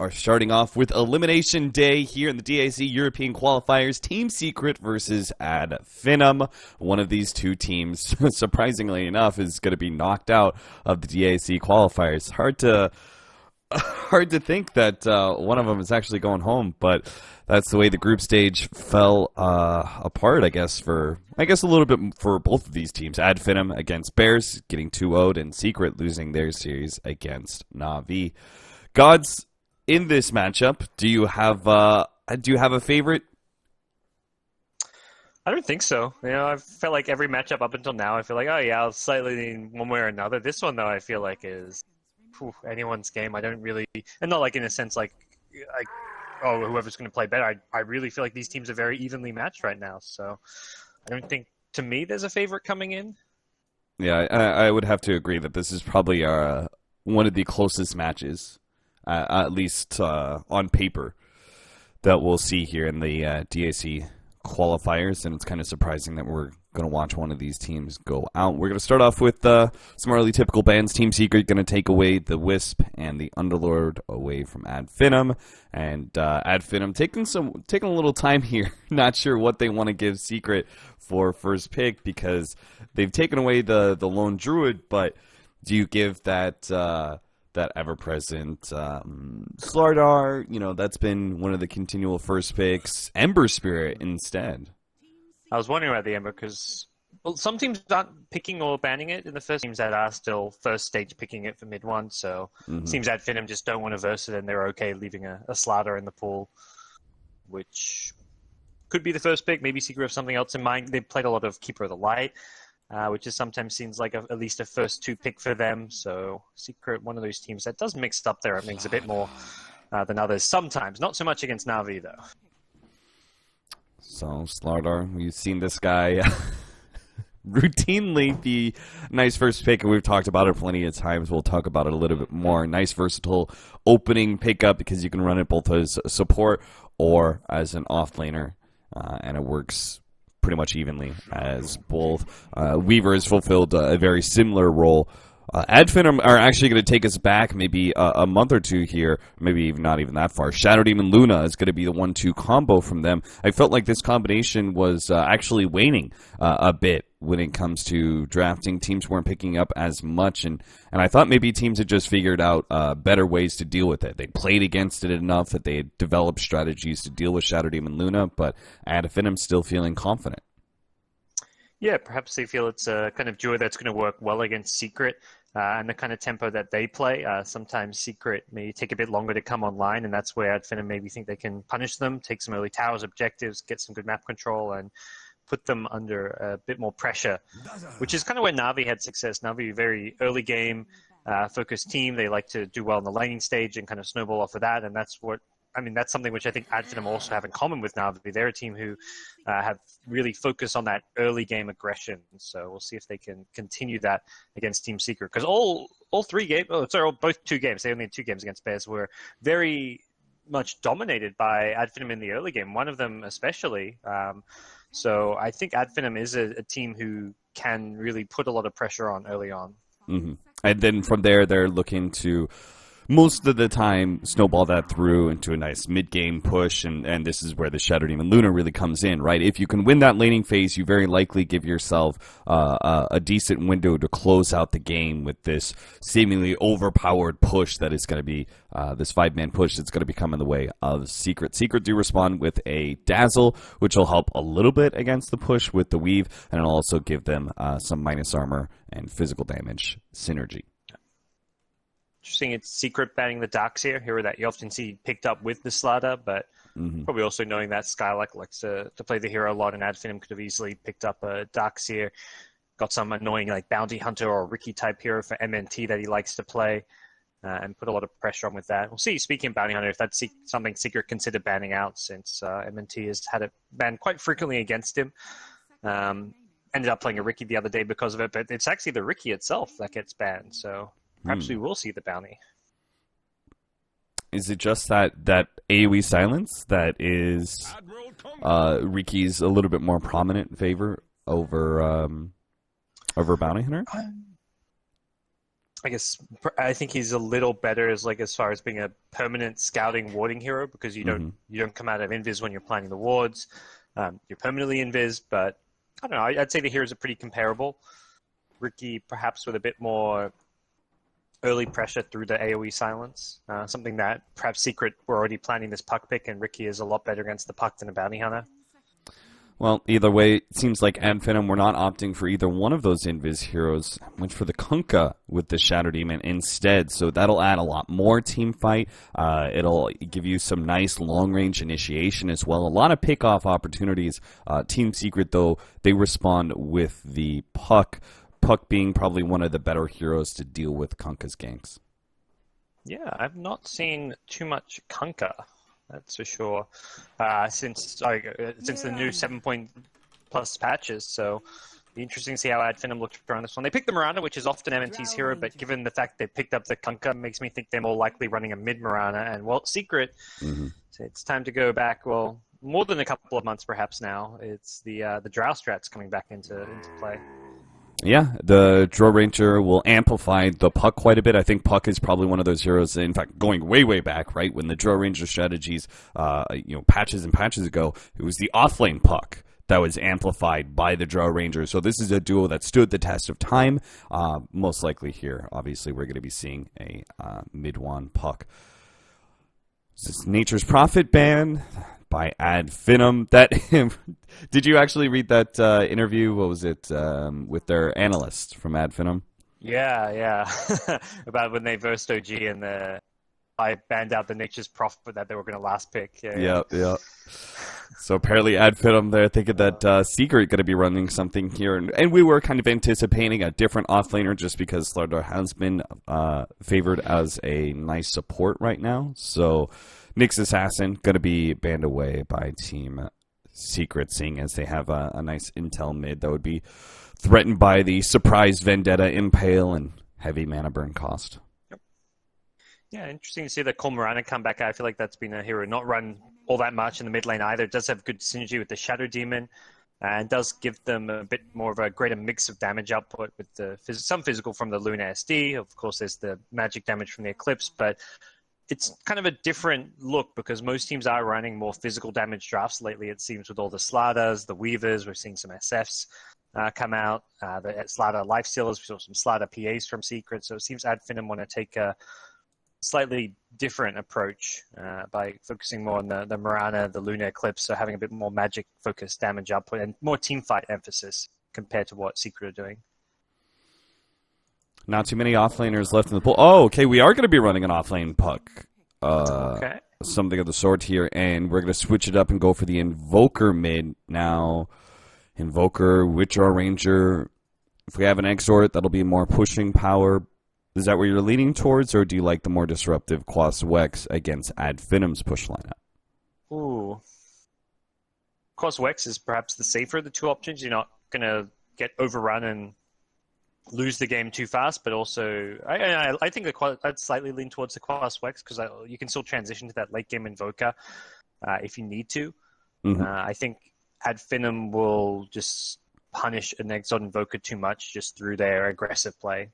are starting off with Elimination Day here in the DAC European Qualifiers. Team Secret versus Ad Finem. One of these two teams, surprisingly enough, is going to be knocked out of the DAC Qualifiers. Hard to think that one of them is actually going home, but that's the way the group stage fell apart, I guess a little bit for both of these teams. Ad Finem against Bears, getting 2-0'd, and Secret losing their series against Na'Vi. Gods, in this matchup, do you have a favorite? I don't think so. I felt like every matchup up until now, I feel like, oh yeah, I'll slightly lean one way or another. This one, though, I feel like is anyone's game. I don't really, and not like in a sense like whoever's going to play better. I really feel like these teams are very evenly matched right now. So I don't think, to me, there's a favorite coming in. Yeah, I would have to agree that this is probably one of the closest matches, at least on paper, that we'll see here in the DAC qualifiers, and it's kind of surprising that we're going to watch one of these teams go out. We're going to start off with some early typical bans. Team Secret going to take away the Wisp and the Underlord away from Ad Finem, and Ad Finem taking a little time here. Not sure what they want to give Secret for first pick, because they've taken away the Lone Druid, but do you give that ever-present Slardar, that's been one of the continual first picks, Ember Spirit instead? I was wondering about the Ember because some teams aren't picking or banning it in the first, teams that are still first stage picking it for mid one, so seems Ad Finem just don't want to verse it and they're okay leaving a Slardar in the pool, which could be the first pick. Maybe Secret have something else in mind. They've played a lot of Keeper of the Light, which is sometimes seems like at least a first two pick for them. So Secret, one of those teams that does mix up their openings a bit more than others sometimes. Not so much against Na'Vi, though. So Slardar, we've seen this guy routinely be nice first pick, and we've talked about it plenty of times. We'll talk about it a little bit more. Nice versatile opening pickup because you can run it both as support or as an off laner, and it works pretty much evenly as both. Weaver has fulfilled a very similar role. Ad Finem are actually going to take us back maybe a month or two here, maybe even not even that far. Shadow Demon Luna is going to be the 1-2 combo from them. I felt like this combination was actually waning a bit when it comes to drafting. Teams weren't picking up as much, and I thought maybe teams had just figured out better ways to deal with it. They played against it enough that they had developed strategies to deal with Shadow Demon Luna, but Ad Finem still feeling confident. Yeah, perhaps they feel it's a kind of duo that's going to work well against Secret and the kind of tempo that they play. Sometimes Secret may take a bit longer to come online, and that's where Ad Finem maybe think they can punish them, take some early towers, objectives, get some good map control, and put them under a bit more pressure, which is kind of where Na'Vi had success. Na'Vi, very early game focused team. They like to do well in the laning stage and kind of snowball off of that, and that's something which I think Ad Finem also have in common with Na'Vi. They're a team who have really focused on that early game aggression. So we'll see if they can continue that against Team Secret. Because both 2 games, they only had 2 games against Bears, were very much dominated by Ad Finem in the early game, one of them especially. So I think Ad Finem is a team who can really put a lot of pressure on early on. Mm-hmm. And then from there, they're looking to most of the time snowball that through into a nice mid-game push, and this is where the Shadow Demon Luna really comes in, right? If you can win that laning phase, you very likely give yourself a decent window to close out the game with this seemingly overpowered push that is going to be this 5-man push that's going to be coming the way of Secret. Secret do respond with a Dazzle, which will help a little bit against the push with the Weave, and it'll also give them some minus armor and physical damage synergy. Interesting, it's Secret banning the Darkseer, hero that you often see picked up with the Slardar, but probably also knowing that Skylark likes to play the hero a lot, and Ad Finem could have easily picked up a Darkseer, got some annoying like Bounty Hunter or Ricky type hero for MNT that he likes to play, and put a lot of pressure on with that. We'll see, speaking of Bounty Hunter, if that's something Secret considered banning out, since MNT has had it banned quite frequently against him. Ended up playing a Ricky the other day because of it, but it's actually the Ricky itself that gets banned, so perhaps we will see the bounty. Is it just that AoE silence that is Ricky's a little bit more prominent in favor over Bounty Hunter? I think he's a little better as far as being a permanent scouting warding hero because you don't come out of invis when you're planning the wards. You're permanently invis, but I don't know. I'd say the heroes are pretty comparable. Ricky perhaps with a bit more early pressure through the AoE silence, something that perhaps Secret were already planning this puck pick, and Ricky is a lot better against the puck than a bounty hunter. Well, either way, it seems like Finem we're not opting for either one of those Invis heroes. Went for the Kunkka with the Shadow Demon instead, so that'll add a lot more team fight. It'll give you some nice long-range initiation as well. A lot of pick-off opportunities. Team Secret, though, they respond with the Puck. Puck being probably one of the better heroes to deal with Kunkka's ganks. Yeah, I've not seen too much Kunkka. That's for sure. Since the new 7-point+ patches, so be interesting to see how Finem looked around this one. They picked the Mirana, which is often MNT's hero, but given the fact they picked up the Kunkka, makes me think they're more likely running a mid Mirana. And well, Secret, so it's time to go back. Well, more than a couple of months perhaps now. It's the Drow strats coming back into play. Yeah, the Drow Ranger will amplify the Puck quite a bit. I think Puck is probably one of those heroes, in fact, going way, way back, right? When the Drow Ranger strategies, patches and patches ago, it was the offlane Puck that was amplified by the Drow Ranger. So this is a duo that stood the test of time. Most likely here, obviously, we're going to be seeing a mid-one Puck. This is Nature's Prophet ban by Finem. That did you actually read that interview? What was it with their analyst from Finem? Yeah. About when they versed OG and I banned out the Nature's Prophet that they were going to last pick. Yeah. So apparently Finem, they're thinking that Secret going to be running something here, and we were kind of anticipating a different offlaner just because Slardar has been favored as a nice support right now. So Nyx Assassin going to be banned away by Team Secret, seeing as they have a nice intel mid that would be threatened by the surprise Vendetta Impale and heavy mana burn cost. Yep. Yeah, interesting to see the Colmarana come back. I feel like that's been a hero not run all that much in the mid lane either. It does have good synergy with the Shadow Demon and does give them a bit more of a greater mix of damage output with some physical from the Luna SD. Of course, there's the magic damage from the Eclipse, but it's kind of a different look because most teams are running more physical damage drafts lately, it seems, with all the Slardars, the Weavers. We're seeing some SFs come out, the Slardar Lifestealers. We saw some Slardar PAs from Secret. So it seems Finem want to take a slightly different approach by focusing more on the Mirana, the Luna Eclipse, so having a bit more magic-focused damage output and more teamfight emphasis compared to what Secret are doing. Not too many offlaners left in the pool. Oh, okay, we are going to be running an offlane Puck. Okay. Something of the sort here, and we're going to switch it up and go for the Invoker mid. Now, Invoker, Witcher Ranger. If we have an Exort, that'll be more pushing power. Is that where you're leaning towards, or do you like the more disruptive Quas Wex against Finem's push lineup? Ooh. Quas Wex is perhaps the safer of the two options. You're not going to get overrun and lose the game too fast, but also I think I'd slightly lean towards the Quas Wex because you can still transition to that late game Invoker if you need to. I think Finem will just punish an Exalt Invoker too much just through their aggressive play.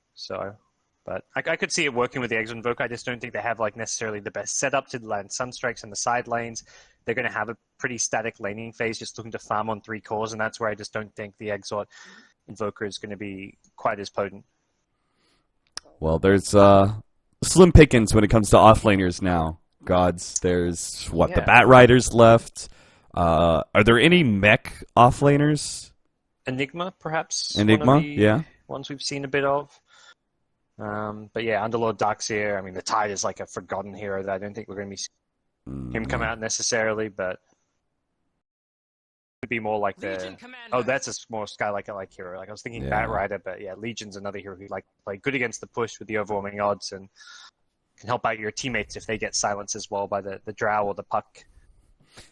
But I could see it working with the Exalt Invoker. I just don't think they have necessarily the best setup to land Sunstrikes in the side lanes. They're going to have a pretty static laning phase, just looking to farm on 3 cores, and that's where I just don't think the Exalt Invoker is going to be quite as potent. Well, there's slim pickings when it comes to offlaners now. Gods, there's the Bat Riders left. Are there any mech offlaners? Enigma, perhaps. Enigma, yeah. Ones we've seen a bit of. But yeah, Underlord Darkseer. I mean, the Tide is like a forgotten hero that I don't think we're going to be seeing him come out necessarily, but be more like that's a more Skylight-like hero. I was thinking Bat Rider, but yeah, Legion's another hero who play good against the push with the overwhelming odds and can help out your teammates if they get silenced as well by the Drow or the Puck.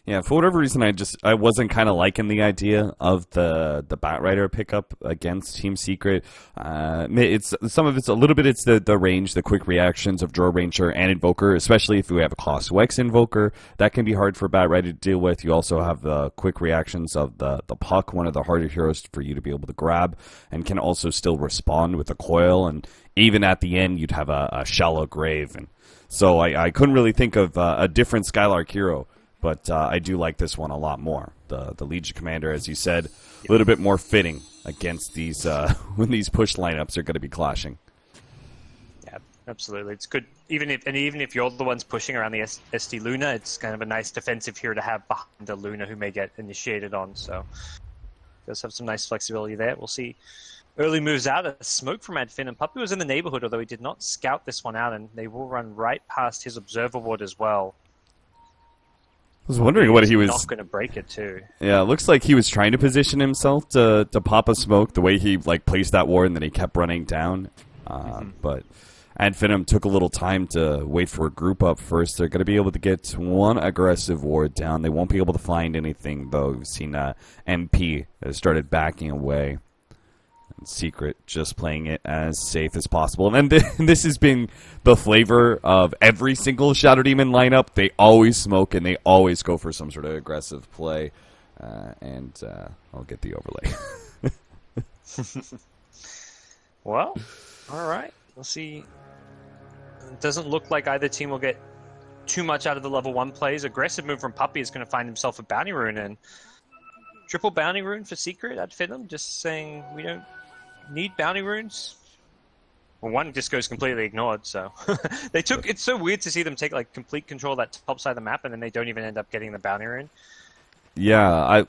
Yeah, for whatever reason, I wasn't kind of liking the idea of the Batrider pickup against Team Secret. It's some of it's a little bit. It's the range, the quick reactions of Draw Ranger and Invoker, especially if we have a Cost Wex Invoker. That can be hard for Batrider to deal with. You also have the quick reactions of the Puck, one of the harder heroes for you to be able to grab, and can also still respond with a coil. And even at the end, you'd have a Shallow Grave. And so I couldn't really think of a different Skylark hero. But I do like this one a lot more. The Legion Commander, as you said, a little bit more fitting against these when these push lineups are going to be clashing. Yeah, absolutely. It's good. Even if you're the ones pushing around the SD Luna, it's kind of a nice defensive hero to have behind the Luna who may get initiated on. So does have some nice flexibility there. We'll see. Early moves out. A smoke from Adfin, and Puppy was in the neighborhood, although he did not scout this one out, and they will run right past his observer ward as well. I was wondering what he was not going to break it too. Yeah, it looks like he was trying to position himself to pop a smoke the way he placed that ward, and then he kept running down. But Finem took a little time to wait for a group up first. They're going to be able to get one aggressive ward down. They won't be able to find anything though. We've seen MP has started backing away. Secret just playing it as safe as possible. And this has been the flavor of every single Shadow Demon lineup. They always smoke and they always go for some sort of aggressive play. I'll get the overlay. Well, all right. We'll see. It doesn't look like either team will get too much out of the level 1 plays. Aggressive move from Puppy is going to find himself a Bounty Rune, and triple Bounty Rune for Secret at Finem, just saying we don't need Bounty Runes. Well, one just goes completely ignored, so it's so weird to see them take complete control of that top side of the map, and then they don't even end up getting the Bounty Rune. Yeah,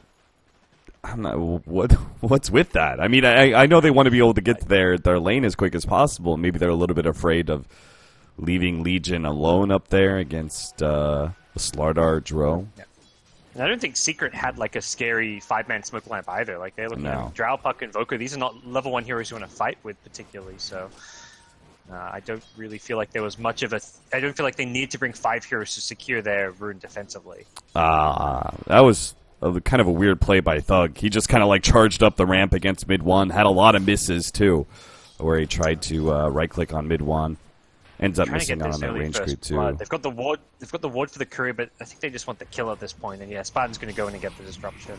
I'm not, what's with that? I mean, I know they want to be able to get to their lane as quick as possible. Maybe they're a little bit afraid of leaving Legion alone up there against Slardar Dro. Yeah. And I don't think Secret had a scary 5-man smoke lamp either. They're looking at Drow, Puck, Invoker. These are not level 1 heroes you want to fight with particularly. So I don't really feel like there was much of I don't feel like they need to bring 5 heroes to secure their rune defensively. That was kind of a weird play by Thug. He just kind of charged up the ramp against mid 1. Had a lot of misses too, where he tried to right click on mid 1. Ends up missing out on that range creep too. Blood. They've got the ward. They've got the ward for the courier, but I think they just want the kill at this point. And yeah, Spartan's going to go in and get the disruption.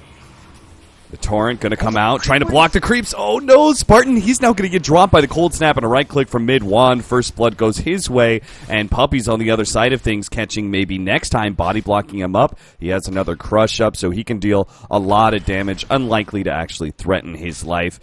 The Torrent going to come out, trying to block the creeps. Oh no, Spartan! He's now going to get dropped by the cold snap and a right click from mid 1. First blood goes his way, and Puppy's on the other side of things, catching maybe next time, body blocking him up. He has another crush up, so he can deal a lot of damage, unlikely to actually threaten his life.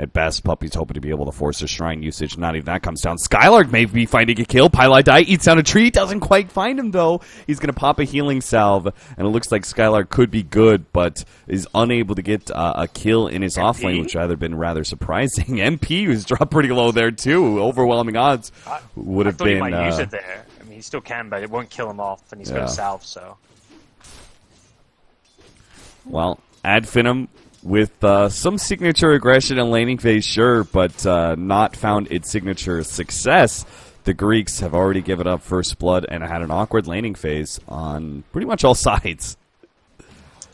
At best, Puppy's hoping to be able to force a shrine usage. Not even that comes down. Skylark may be finding a kill. Pylai Die eats down a tree. Doesn't quite find him, though. He's going to pop a healing salve. And it looks like Skylark could be good, but is unable to get a kill in his offlane, which would have been rather surprising. MP was dropped pretty low there, too. Overwhelming odds would have been... I thought he might use it there. I mean, he still can, but it won't kill him off. And he's got a salve, so... Well, Adfinem with some signature aggression and laning phase, sure, but not found its signature success. The Greeks have already given up first blood and had an awkward laning phase on pretty much all sides.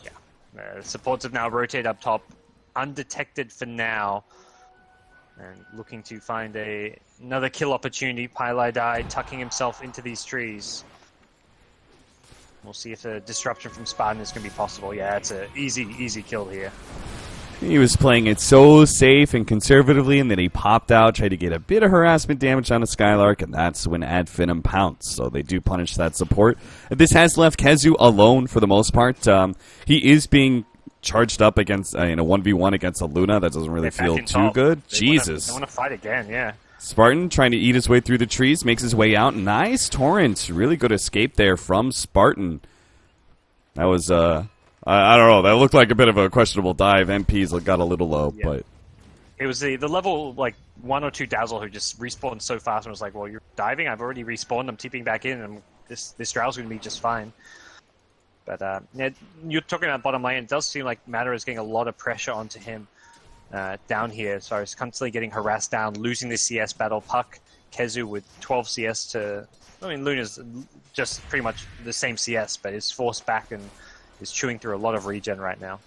Yeah, supports have now rotated up top, undetected for now, and looking to find another kill opportunity. Pylai Die tucking himself into these trees. We'll see if the disruption from Spartan is going to be possible. Yeah, it's an easy kill here. He was playing it so safe and conservatively, and then he popped out, tried to get a bit of harassment damage on a Skylark, and that's when Adfinem pounced. So they do punish that support. This has left Kezu alone for the most part. He is being charged up against in a 1v1 against a Luna. That doesn't really feel too good. Jesus. They want to fight again, yeah. Spartan trying to eat his way through the trees, makes his way out. Nice Torrent. Really good escape there from Spartan. That was, I don't know, that looked like a bit of a questionable dive. MP's got a little low, but... It was the level, 1 or 2 Dazzle who just respawned so fast and was like, well, you're diving? I've already respawned, I'm TPing back in, and this Drow's going to be just fine. But, yeah, you're talking about bottom lane. It does seem like Matter is getting a lot of pressure onto him. Down here, so he's constantly getting harassed down, losing the CS battle. Puck, Kezu with 12 CS to... I mean, Luna's just pretty much the same CS, but is forced back and is chewing through a lot of regen right now.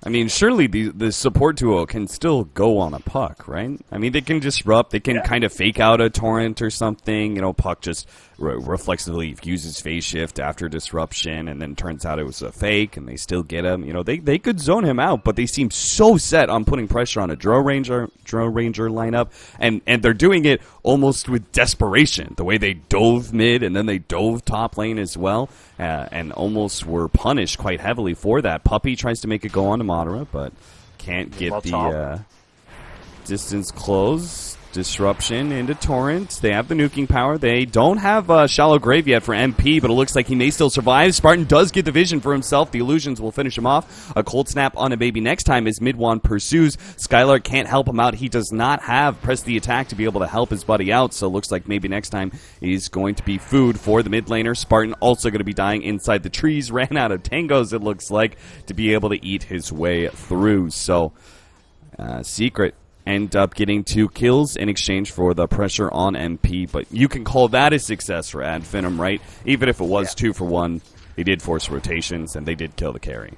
I mean, surely the support duo can still go on a Puck, right? I mean, they can disrupt, they can kind of fake out a Torrent or something. You know, Puck just reflexively uses phase shift after disruption, and then turns out it was a fake, and they still get him. You know, they could zone him out, but they seem so set on putting pressure on a Drow Ranger lineup, and they're doing it almost with desperation. The way they dove mid, and then they dove top lane as well, and almost were punished quite heavily for that. Puppey tries to make it go on to Madara, but can't get the distance close. Disruption into Torrent. They have the nuking power. They don't have Shallow Grave yet for MP, but it looks like he may still survive. Spartan does get the vision for himself. The illusions will finish him off. A cold snap on a baby next time as Midwan pursues. Skylark can't help him out. He does not have press the attack to be able to help his buddy out, so it looks like maybe next time he's going to be food for the mid laner. Spartan also going to be dying inside the trees. Ran out of tangos, it looks like, to be able to eat his way through. So, Secret end up getting 2 kills in exchange for the pressure on MP, but you can call that a success for Ad Finem, right? Even if it was 2 for 1, they did force rotations, and they did kill the carry.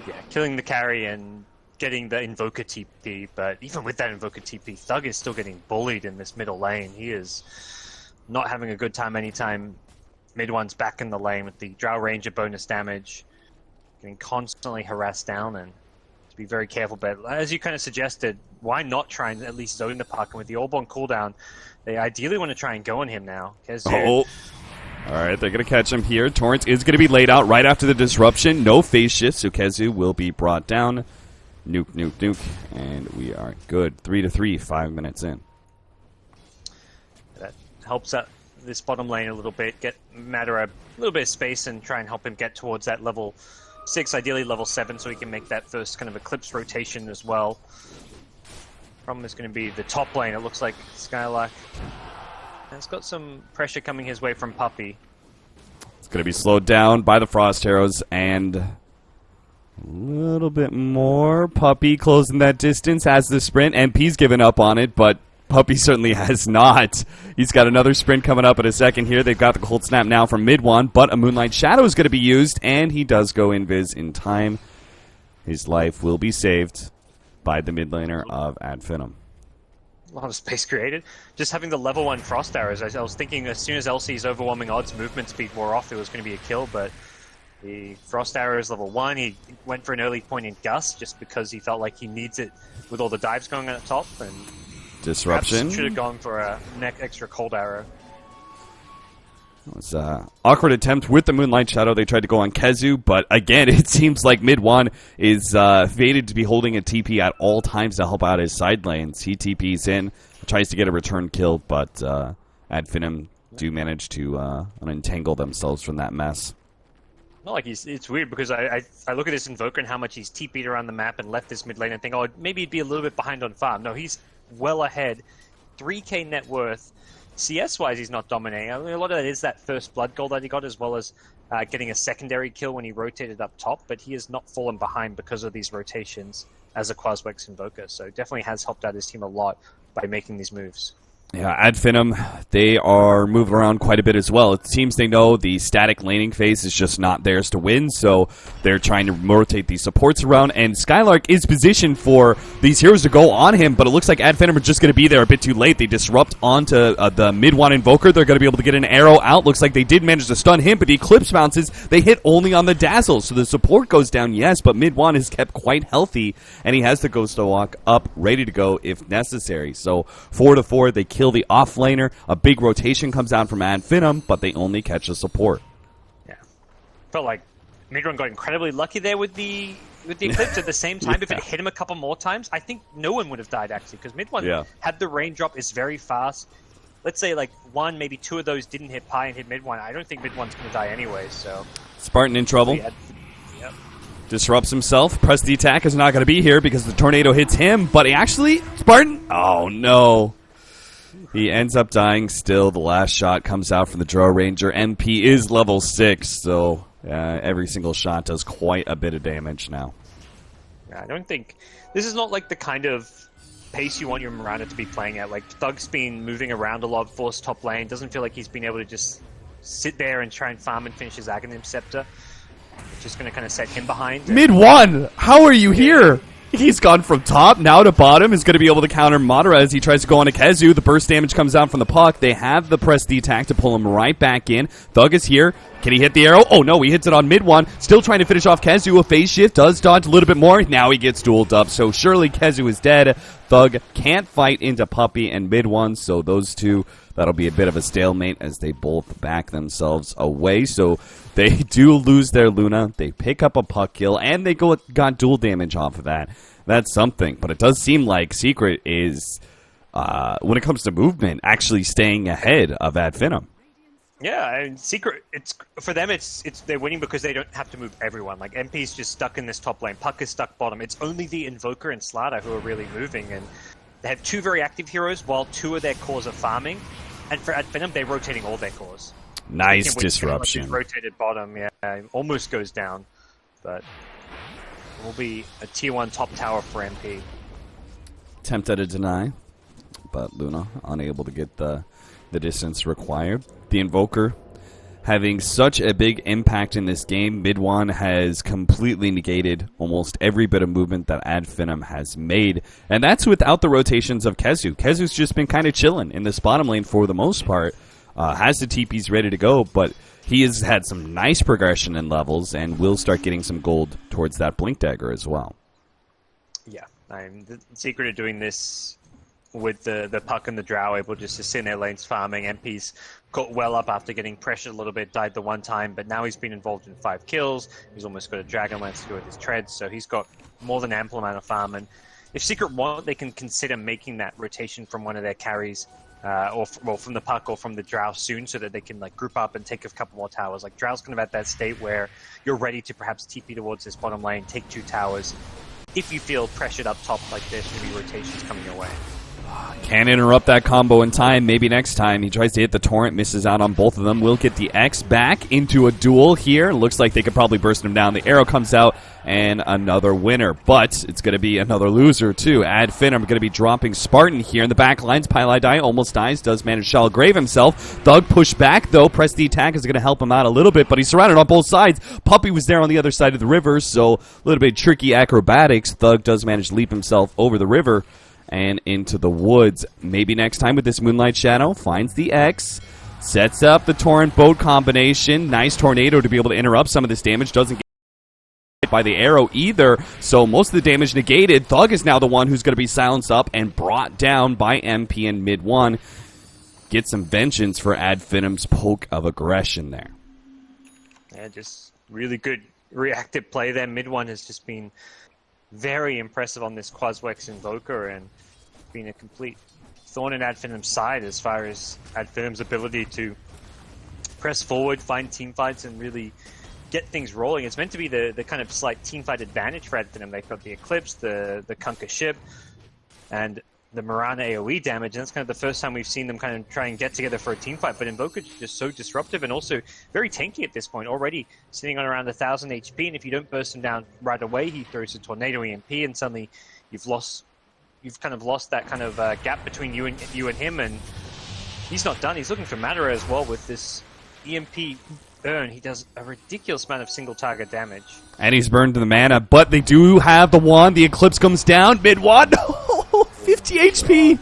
Yeah, killing the carry and getting the Invoker TP, but even with that Invoker TP, Thug is still getting bullied in this middle lane. He is not having a good time anytime Mid-One's back in the lane with the Drow Ranger bonus damage, getting constantly harassed down, and to be very careful. But as you kind of suggested, why not try and at least zone the Puck? And with the Orb on cooldown, they ideally want to try and go on him now. All right, they're going to catch him here. Torrent is going to be laid out right after the disruption. No phase shift, so Kezu will be brought down. Nuke, nuke, nuke. And we are good. 3-3, 5 minutes in. That helps out this bottom lane a little bit. Get Madara a little bit of space and try and help him get towards that level 6, ideally level 7, so he can make that first kind of Eclipse rotation as well. Problem is going to be the top lane. It looks like Skylark has got some pressure coming his way from Puppey. It's going to be slowed down by the Frost Arrows, and a little bit more. Puppey closing that distance, has the sprint. MP's given up on it, but Puppey certainly has not. He's got another sprint coming up in a second here. They've got the cold snap now from Mid-One, but a Moonlight Shadow is going to be used, and he does go invis in time. His life will be saved by the mid laner of Ad Finem. A lot of space created. Just having the level 1 Frost Arrows, I was thinking as soon as LC's overwhelming odds movement speed wore off, it was going to be a kill, but the Frost Arrow is level 1. He went for an early point in Gust just because he felt like he needs it with all the dives going on at top, and disruption. Should have gone for a extra Cold Arrow. It was an awkward attempt with the Moonlight Shadow. They tried to go on Kezu, but again, it seems like Mid-One is fated to be holding a TP at all times to help out his side lanes. He TPs in, tries to get a return kill, but Ad Finem do manage to unentangle themselves from that mess. Not like it's weird because I look at this Invoker and how much he's TP'd around the map and left this mid lane and think, oh, maybe he'd be a little bit behind on farm. No, he's well ahead. 3k net worth. CS-wise, he's not dominating. I mean, a lot of that is that first blood gold that he got, as well as getting a secondary kill when he rotated up top, but he has not fallen behind because of these rotations as a Quaswex Invoker, so definitely has helped out his team a lot by making these moves. Yeah, Ad Finem, they are moving around quite a bit as well. It seems they know the static laning phase is just not theirs to win, so they're trying to rotate these supports around, and Skylark is positioned for these heroes to go on him, but it looks like Ad Finem are just going to be there a bit too late. They disrupt onto the mid-one Invoker. They're going to be able to get an arrow out. Looks like they did manage to stun him, but the Eclipse bounces. They hit only on the Dazzle, so the support goes down, yes, but mid-one is kept quite healthy, and he has the Ghost to walk up, ready to go if necessary. So 4-4, they kill the off laner. A big rotation comes out from Ad Finem, but they only catch a support. Yeah, felt like Midrun got incredibly lucky there with the Eclipse. At the same time, if it hit him a couple more times, I think no one would have died actually, because Mid-One had the raindrop, is very fast. Let's say like 1, maybe 2 of those didn't hit Pi and hit Mid-One. I don't think Mid-One's going to die anyway. So Spartan in trouble. Yep. Disrupts himself. Press the attack is not going to be here because the tornado hits him, but he actually, Spartan, oh no. He ends up dying still. The last shot comes out from the Drow Ranger. MP is level 6, so every single shot does quite a bit of damage now. Yeah, I don't think... This is not like the kind of pace you want your Miranda to be playing at. Like, Thug's been moving around a lot, forced top lane. Doesn't feel like he's been able to just sit there and try and farm and finish his Aghanim Scepter, which is going to kind of set him behind. Mid one, how are you here? He's gone from top now to bottom. Is going to be able to counter Madara as he tries to go on to Kezu. The burst damage comes down from the puck. They have the press D attack to pull him right back in. Thug is here. Can he hit the arrow? Oh no, he hits it on mid one. Still trying to finish off Kezu. A phase shift does dodge a little bit more. Now he gets dueled up. So surely Kezu is dead. Thug can't fight into Puppey and mid one. So those two, that'll be a bit of a stalemate as they both back themselves away. So they do lose their Luna. They pick up a puck kill and they got dual damage off of that. That's something. But it does seem like Secret is, when it comes to movement, actually staying ahead of Finem. Yeah, and Secret, it's for them. It's they're winning because they don't have to move everyone. Like MP's just stuck in this top lane. Puck is stuck bottom. It's only the Invoker and Slaughter who are really moving, and they have two very active heroes while two of their cores are farming. And for Finem, they're rotating all their cores. Nice disruption. Rotated bottom, yeah, almost goes down, but it will be a tier 1 top tower for MP. Tempted to deny, but Luna unable to get the distance required. The Invoker having such a big impact in this game. Mid one has completely negated almost every bit of movement that Finem has made, and that's without the rotations of Kezu. Kezu's just been kind of chilling in this bottom lane for the most part. Has the TPs ready to go, but he has had some nice progression in levels and will start getting some gold towards that Blink Dagger as well. Yeah, the secret of doing this with the Puck and the Drow able just to sit in their lanes farming. MP's got well up after getting pressured a little bit, died the one time, but now he's been involved in 5 kills. He's almost got a Dragonlance to go with his treads, so he's got more than ample amount of farm. And if Secret want, they can consider making that rotation from one of their carries, or from the Puck or from the Drow soon, so that they can like group up and take a couple more towers. Like Drow's kind of at that state where you're ready to perhaps TP towards this bottom lane, take 2 towers. If you feel pressured up top, like there's going to be rotations coming your way. Can't interrupt that combo in time. Maybe next time. He tries to hit the Torrent, misses out on both of them. Will get the X back into a duel here. Looks like they could probably burst him down. The arrow comes out, and another winner. But it's going to be another loser, too. Finem going to be dropping Spartan here in the back lines. Pylai almost dies. Does manage to shall grave himself. Thug push back, though. Press the attack is going to help him out a little bit, but he's surrounded on both sides. Puppey was there on the other side of the river, so a little bit tricky acrobatics. Thug does manage to leap himself over the river and into the woods. Maybe next time with this Moonlight Shadow. Finds the X. Sets up the Torrent boat combination. Nice tornado to be able to interrupt some of this damage. Doesn't get hit by the arrow either. So most of the damage negated. Thug is now the one who's going to be silenced up and brought down by MP in mid one. Get some vengeance for Finem's poke of aggression there. Yeah, just really good reactive play there. Mid one has just been very impressive on this Quaswex Invoker and been a complete thorn in Finem's side as far as Finem's ability to press forward, find team fights, and really get things rolling. It's meant to be the kind of slight team fight advantage for Finem. They've got the Eclipse, the Kunkka ship, and the Mirana AoE damage, and that's kind of the first time we've seen them kind of try and get together for a team fight. But Invoker's just so disruptive and also very tanky at this point, already sitting on around 1,000 HP, and if you don't burst him down right away, he throws a Tornado EMP, and suddenly you've kind of lost that kind of gap between you and him, and he's not done. He's looking for Madara as well with this EMP burn. He does a ridiculous amount of single target damage. And he's burned to the mana, but they do have the wand. The Eclipse comes down, mid-wand. 50 HP.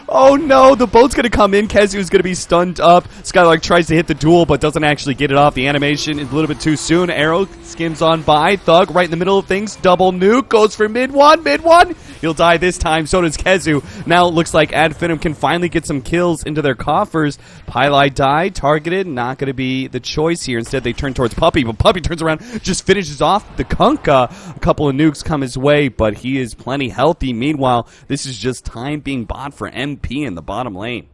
Oh no, the boat's going to come in. Kezu's going to be stunned up. Skylark tries to hit the duel, but doesn't actually get it off. The animation is a little bit too soon. Arrow skims on by. Thug right in the middle of things. Double nuke. Goes for mid one. He'll die this time. So does Kezu. Now it looks like Finem can finally get some kills into their coffers. Pylai died. Targeted. Not going to be the choice here. Instead, they turn towards Puppey, but Puppey turns around, just finishes off the Kunkka. A couple of nukes come his way, but he is plenty healthy. Meanwhile, this is just time being bought for MP in the bottom lane.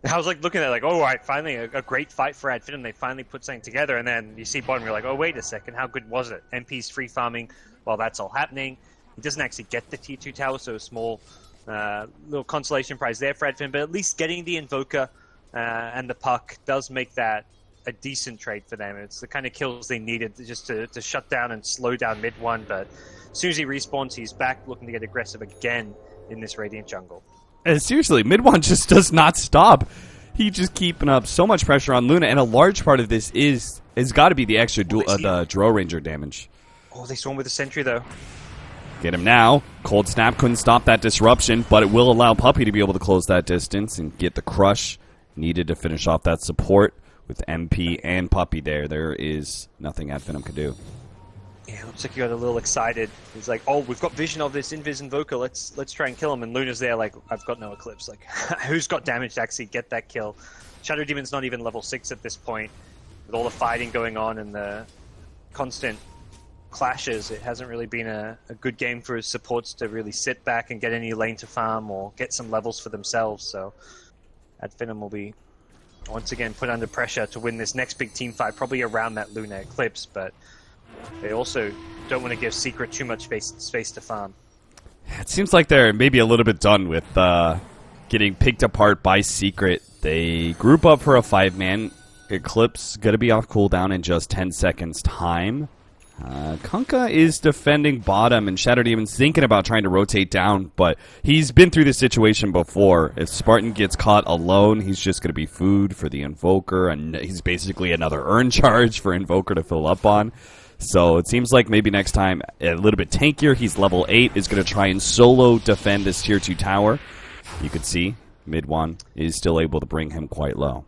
I was like looking at it like, oh, right, finally a great fight for Finem. They finally put something together, and then you see bottom, you're like, oh, wait a second, how good was it? MP's free farming while that's all happening. He doesn't actually get the tier 2 tower, so a small little consolation prize there for Finem, but at least getting the Invoker and the Puck does make that a decent trade for them. It's the kind of kills they needed just to shut down and slow down mid one, but as soon as he respawns, he's back looking to get aggressive again in this Radiant jungle. Seriously, mid one just does not stop. He's just keeping up so much pressure on Luna, and a large part of this has got to be the extra the Drow Ranger damage. Oh, they saw him with a sentry, though. Get him now. Cold Snap couldn't stop that disruption, but it will allow Puppey to be able to close that distance and get the crush needed to finish off that support. With MP and Puppey there is nothing Finem could do. Yeah, looks like you got a little excited. He's like, oh, we've got vision of this Invis Invoker. Let's try and kill him. And Luna's there like, I've got no Eclipse. Like, who's got damage to actually get that kill? Shadow Demon's not even level 6 at this point. With all the fighting going on and the constant clashes, it hasn't really been a good game for his supports to really sit back and get any lane to farm or get some levels for themselves. So Finem will be once again put under pressure to win this next big team fight, probably around that Luna Eclipse, but they also don't want to give Secret too much space to farm. It seems like they're maybe a little bit done with getting picked apart by Secret. They group up for a 5-man. Eclipse going to be off cooldown in just 10 seconds time. Kunkka is defending bottom, and Shadow Demon's thinking about trying to rotate down, but he's been through this situation before. If Spartan gets caught alone, he's just going to be food for the Invoker, and he's basically another earn charge for Invoker to fill up on. So it seems like maybe next time, a little bit tankier, he's level 8, is going to try and solo defend this tier 2 tower. You could see mid 1 is still able to bring him quite low.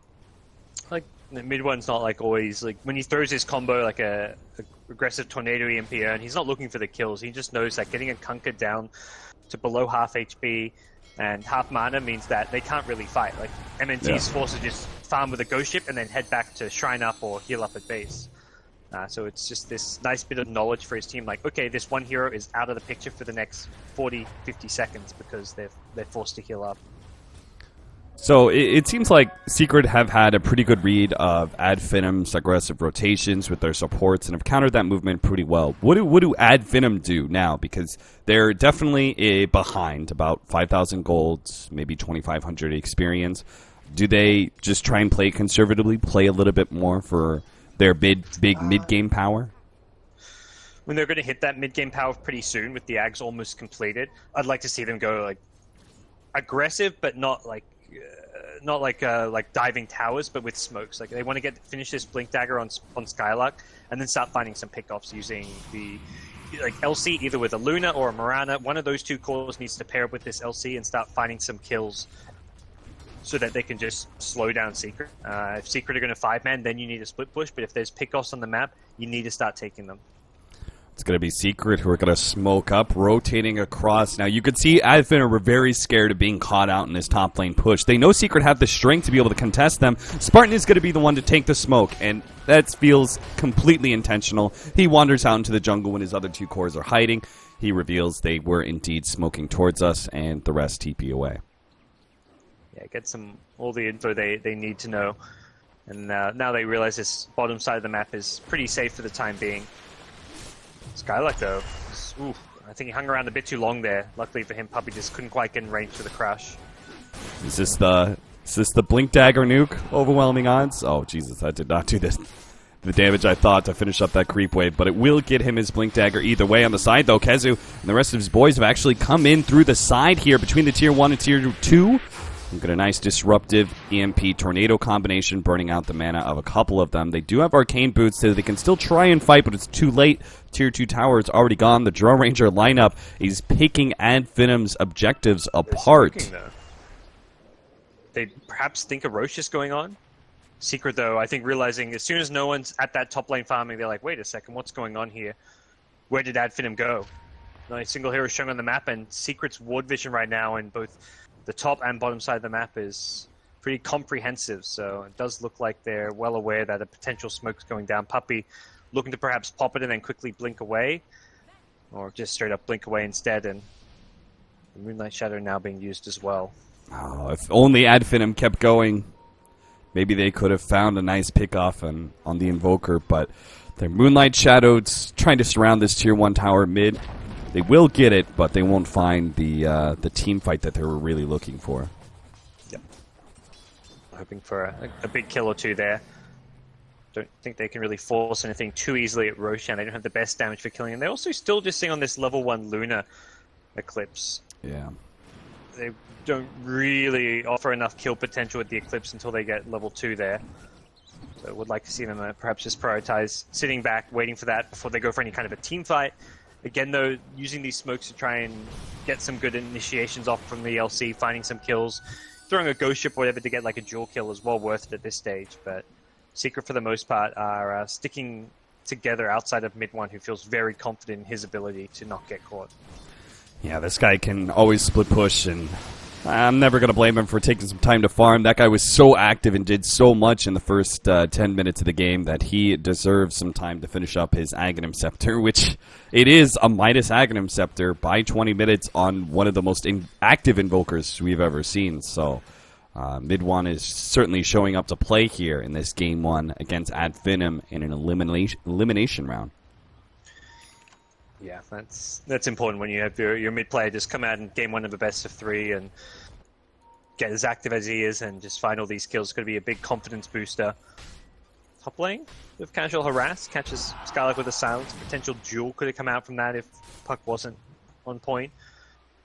Like, the mid one's not like always, like when he throws his combo like a aggressive tornado EMP, and he's not looking for the kills. He just knows that getting a Kunkka down to below half HP and half mana means that they can't really fight. Like MNT's forced to just farm with a ghost ship and then head back to shrine up or heal up at base. So it's just this nice bit of knowledge for his team. Like, okay, this one hero is out of the picture for the next 40, 50 seconds because they're forced to heal up. So it seems like Secret have had a pretty good read of Finem's aggressive rotations with their supports and have countered that movement pretty well. What do Finem do now? Because they're definitely behind, about 5,000 golds, maybe 2,500 experience. Do they just try and play conservatively, play a little bit more for their big mid-game power? When they're going to hit that mid-game power pretty soon with the Ags almost completed, I'd like to see them go like aggressive, but not like diving towers, but with smokes. Like they want to finish this Blink Dagger on Skylark, and then start finding some pickoffs using the LC either with a Luna or a Mirana. One of those two cores needs to pair up with this LC and start finding some kills, so that they can just slow down Secret. If Secret are going to 5-man, then you need a split push. But if there's pickoffs on the map, you need to start taking them. It's going to be Secret who are going to smoke up, rotating across. Now, you could see Finem were very scared of being caught out in this top lane push. They know Secret have the strength to be able to contest them. Spartan is going to be the one to take the smoke, and that feels completely intentional. He wanders out into the jungle when his other two cores are hiding. He reveals they were indeed smoking towards us, and the rest TP away. Yeah, get all the info they need to know. And now they realize this bottom side of the map is pretty safe for the time being. Skylark, though, I think he hung around a bit too long there. Luckily for him, Puppey just couldn't quite get in range for the crush. Is this the Blink Dagger nuke? Overwhelming odds? Oh, Jesus, I did not do this. The damage I thought to finish up that creep wave, but it will get him his Blink Dagger either way. On the side, though, Kezu and the rest of his boys have actually come in through the side here between the Tier 1 and Tier 2. We've got a nice disruptive EMP tornado combination, burning out the mana of a couple of them. They do have arcane boots, so they can still try and fight, but it's too late. Tier 2 tower is already gone. The Drow Ranger lineup is picking Finem's objectives apart. They perhaps think a Roche is going on. Secret, though, I think realizing as soon as no one's at that top lane farming, they're like, wait a second, what's going on here? Where did Finem go? Not a single hero showing on the map, and Secret's ward vision right now in both the top and bottom side of the map is pretty comprehensive, so it does look like they're well aware that a potential smoke's going down. Puppey looking to perhaps pop it and then quickly blink away, or just straight up blink away instead, and the Moonlight Shadow now being used as well. Oh, if only Finem kept going, maybe they could have found a nice pickoff on the Invoker, but their Moonlight Shadow's trying to surround this Tier 1 tower mid. They will get it, but they won't find the team fight that they were really looking for. Yep. Hoping for a big kill or two there. Don't think they can really force anything too easily at Roshan. They don't have the best damage for killing him. They're also still just sitting on this level 1 Luna Eclipse. Yeah. they don't really offer enough kill potential with the Eclipse until they get level 2 there. So would like to see them perhaps just prioritize sitting back, waiting for that before they go for any kind of a team fight. Again, though, using these smokes to try and get some good initiations off from the LC, finding some kills, throwing a ghost ship or whatever to get like a dual kill is well worth it at this stage. But Secret, for the most part, are sticking together outside of mid one, who feels very confident in his ability to not get caught. Yeah, this guy can always split push, and I'm never going to blame him for taking some time to farm. That guy was so active and did so much in the first 10 minutes of the game that he deserves some time to finish up his Aghanim Scepter, which it is a Midas Aghanim Scepter by 20 minutes on one of the most active Invokers we've ever seen. So mid one is certainly showing up to play here in this game one against Finem in an elimination round. Yeah, that's important when you have your mid player just come out in game one of a best of 3 and get as active as he is and just find all these kills. It's going to be a big confidence booster. Top lane with Casual Harass, catches Skylark with a silence. Potential duel could have come out from that if Puck wasn't on point.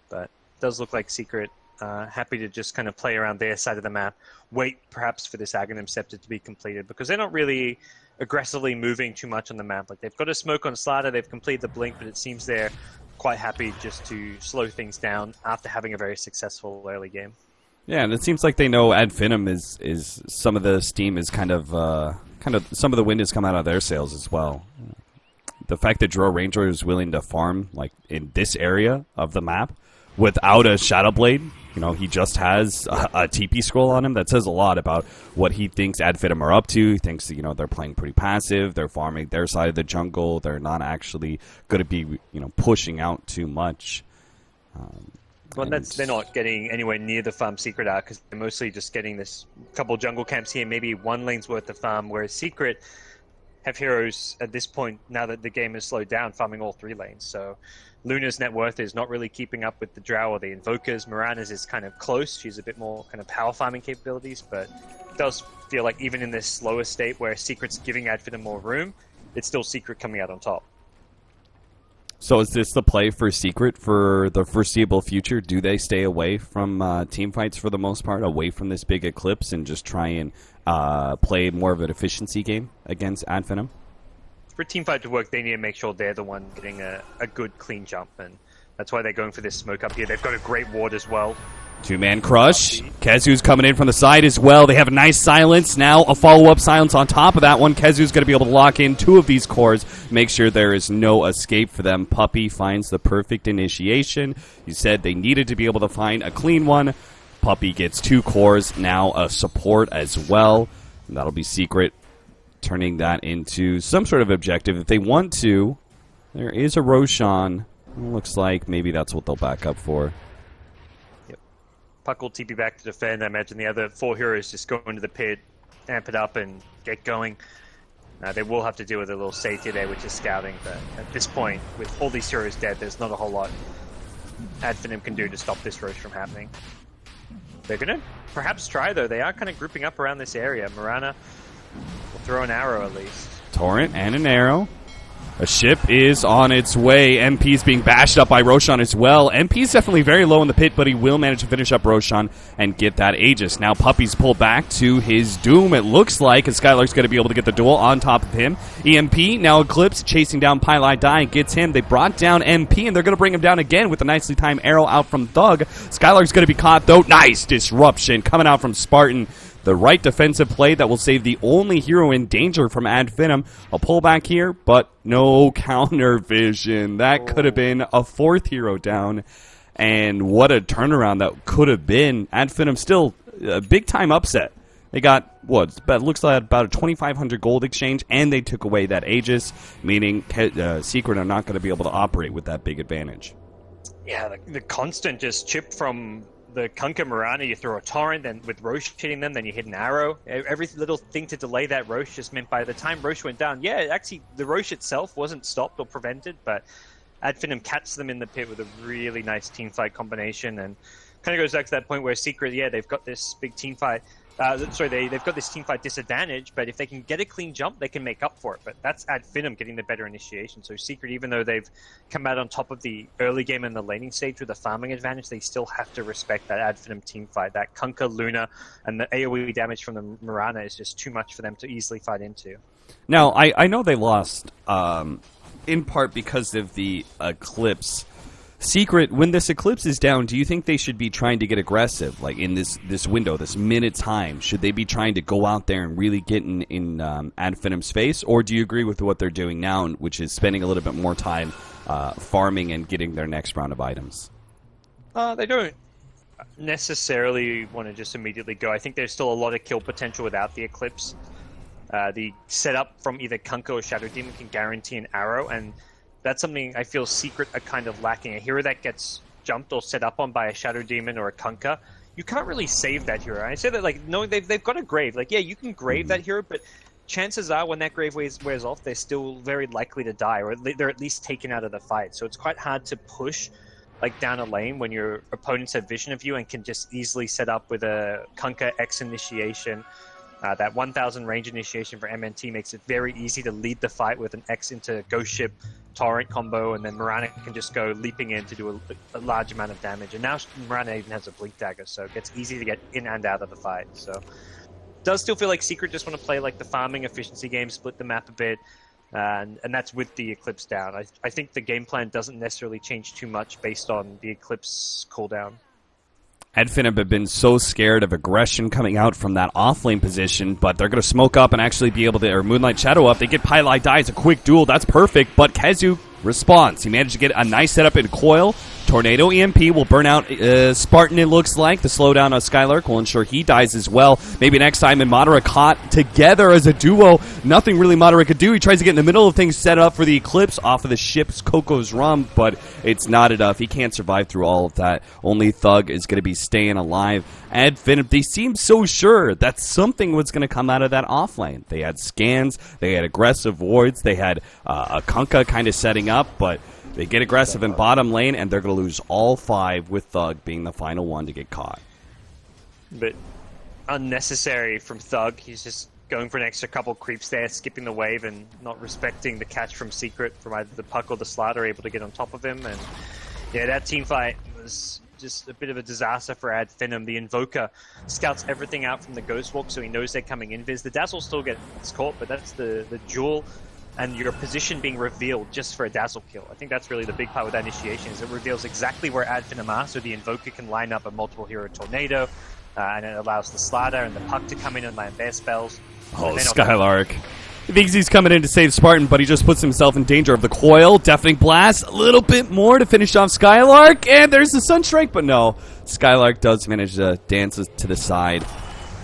But it does look like Secret happy to just kind of play around their side of the map. Wait perhaps for this Aghanim Scepter to be completed, because they're not really aggressively moving too much on the map. Like, they've got a smoke on Slider, they've completed the blink, but it seems they're quite happy just to slow things down after having a very successful early game. Yeah, and it seems like they know Finem is some of the steam is kind of some of the wind has come out of their sails as well. The fact that Draw Ranger is willing to farm like in this area of the map without a Shadow Blade, he just has a TP scroll on him. That says a lot about what he thinks Finem are up to. He thinks that, they're playing pretty passive. They're farming their side of the jungle. They're not actually going to be, pushing out too much. Well, they're not getting anywhere near the farm Secret are, because they're mostly just getting this couple jungle camps here, maybe one lane's worth of farm, whereas Secret have heroes at this point, now that the game has slowed down, farming all 3 lanes. So Luna's net worth is not really keeping up with the Drow or the Invokers. Mirana's is kind of close. She's a bit more kind of power farming capabilities, but it does feel like even in this slower state where Secret's giving Finem more room, it's still Secret coming out on top. So is this the play for Secret for the foreseeable future? Do they stay away from team fights for the most part, away from this big eclipse, and just try and play more of an efficiency game against Finem? For a team fight to work, they need to make sure they're the one getting a good, clean jump, and that's why they're going for this smoke up here. They've got a great ward as well. 2-man crush. Kezu's coming in from the side as well. They have a nice silence. Now a follow-up silence on top of that one. Kezu's going to be able to lock in 2 of these cores, make sure there is no escape for them. Puppy finds the perfect initiation. You said they needed to be able to find a clean one. Puppy gets 2 cores, now a support as well. And that'll be Secret turning that into some sort of objective. If they want to, there is a Roshan. Looks like maybe that's what they'll back up for. Puck will TP back to defend. I imagine the other 4 heroes just go into the pit, amp it up, and get going. They will have to deal with a little safety there, which is scouting. But at this point, with all these heroes dead, there's not a whole lot Finem can do to stop this Roche from happening. They're going to perhaps try, though. They are kind of grouping up around this area. Mirana will throw an arrow at least. Torrent and an arrow. A ship is on its way. MP's being bashed up by Roshan as well. MP's definitely very low in the pit, but he will manage to finish up Roshan and get that Aegis. Now Puppy's pulled back to his doom, it looks like, as Skylark's going to be able to get the duel on top of him. EMP, now Eclipse, chasing down Pylai Die, gets him. They brought down MP, and they're going to bring him down again with a nicely timed arrow out from Thug. Skylark's going to be caught, though. Nice disruption coming out from Spartan. The right defensive play that will save the only hero in danger from Finem. A pullback here, but no counter vision. That could have been a 4th hero down. And what a turnaround that could have been. Finem still a big-time upset. They got, looks like about a 2,500 gold exchange, and they took away that Aegis, meaning Secret are not going to be able to operate with that big advantage. Yeah, the constant just chip from the Kunkka Mirana, you throw a torrent, then with Roche hitting them, then you hit an arrow. Every little thing to delay that Roche just meant by the time Roche went down, actually the Roche itself wasn't stopped or prevented, but Finem catches them in the pit with a really nice team fight combination, and kind of goes back to that point where Secret, they've got this big team fight. They've got this teamfight disadvantage, but if they can get a clean jump, they can make up for it. But that's Ad Finem getting the better initiation. So Secret, even though they've come out on top of the early game and the laning stage with a farming advantage, they still have to respect that Ad Finem teamfight. That Kunkka, Luna, and the AoE damage from the Mirana is just too much for them to easily fight into. Now, I know they lost in part because of the Eclipse. Secret, when this Eclipse is down, do you think they should be trying to get aggressive, like in this window, this minute time? Should they be trying to go out there and really get in Ad Finem's face, or do you agree with what they're doing now, which is spending a little bit more time farming and getting their next round of items? They don't necessarily want to just immediately go. I think there's still a lot of kill potential without the Eclipse. The setup from either Kunkka or Shadow Demon can guarantee an arrow, and that's something I feel Secret are kind of lacking. A hero that gets jumped or set up on by a Shadow Demon or a Kunkka, you can't really save that hero. And I say that like, no, they've got a grave. Like, yeah, you can grave that hero, but chances are when that grave wears off, they're still very likely to die, or they're at least taken out of the fight. So it's quite hard to push like down a lane when your opponents have vision of you and can just easily set up with a Kunkka X initiation. That 1000 range initiation for MNT makes it very easy to lead the fight with an X into Ghost Ship Torrent combo, and then Mirana can just go leaping in to do a large amount of damage. And now Mirana even has a Blink Dagger, so it gets easy to get in and out of the fight. So it does still feel like Secret just want to play like the farming efficiency game, split the map a bit, and that's with the Eclipse down. I think the game plan doesn't necessarily change too much based on the Eclipse cooldown. Ad Finem have been so scared of aggression coming out from that off-lane position, but they're going to smoke up and actually be able to, or Moonlight Shadow up. They get Pylai dies, a quick duel, that's perfect, but Kezu responds. He managed to get a nice setup in Coil. Tornado EMP will burn out Spartan, it looks like. The slowdown of Skylark will ensure he dies as well. Maybe next time, and Madara caught together as a duo. Nothing really Madara could do. He tries to get in the middle of things, set up for the Eclipse off of the ship's Coco's Rum, but it's not enough. He can't survive through all of that. Only Thug is going to be staying alive. Ad Finem, they seemed so sure that something was going to come out of that offlane. They had scans, they had aggressive wards, they had a Kunkka kind of setting up, but they get aggressive in bottom lane, and they're going to lose all 5, with Thug being the final one to get caught. But unnecessary from Thug. He's just going for an extra couple creeps there, skipping the wave and not respecting the catch from Secret from either the Puck or the Slider, able to get on top of him. And yeah, that team fight was just a bit of a disaster for Ad Finem. The Invoker scouts everything out from the Ghost Walk, so he knows they're coming in. The Dazzle still gets caught, but that's the Jewel and your position being revealed just for a dazzle kill. I think that's really the big part with that initiation, is it reveals exactly where Ad Finem are, so the Invoker can line up a multiple hero tornado, and it allows the Slider and the Puck to come in and land their spells. Oh, Skylark. He thinks he's coming in to save Spartan, but he just puts himself in danger of the Coil. Deafening Blast, a little bit more to finish off Skylark, and there's the Sunstrike, but no. Skylark does manage to dance to the side.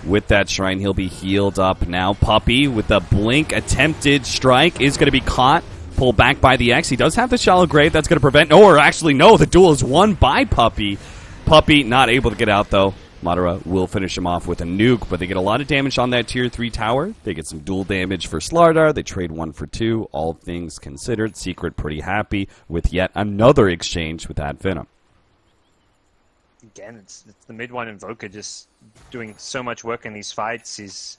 With that Shrine, he'll be healed up now. Puppy with the Blink attempted strike is going to be caught. Pulled back by the X. He does have the Shallow Grave. That's going to prevent... No, the duel is won by Puppy. Puppy not able to get out, though. Madara will finish him off with a nuke, but they get a lot of damage on that Tier 3 tower. They get some dual damage for Slardar. They trade 1 for 2. All things considered, Secret pretty happy with yet another exchange with Ad Finem. Again, it's the mid one Invoker just doing so much work in these fights. He's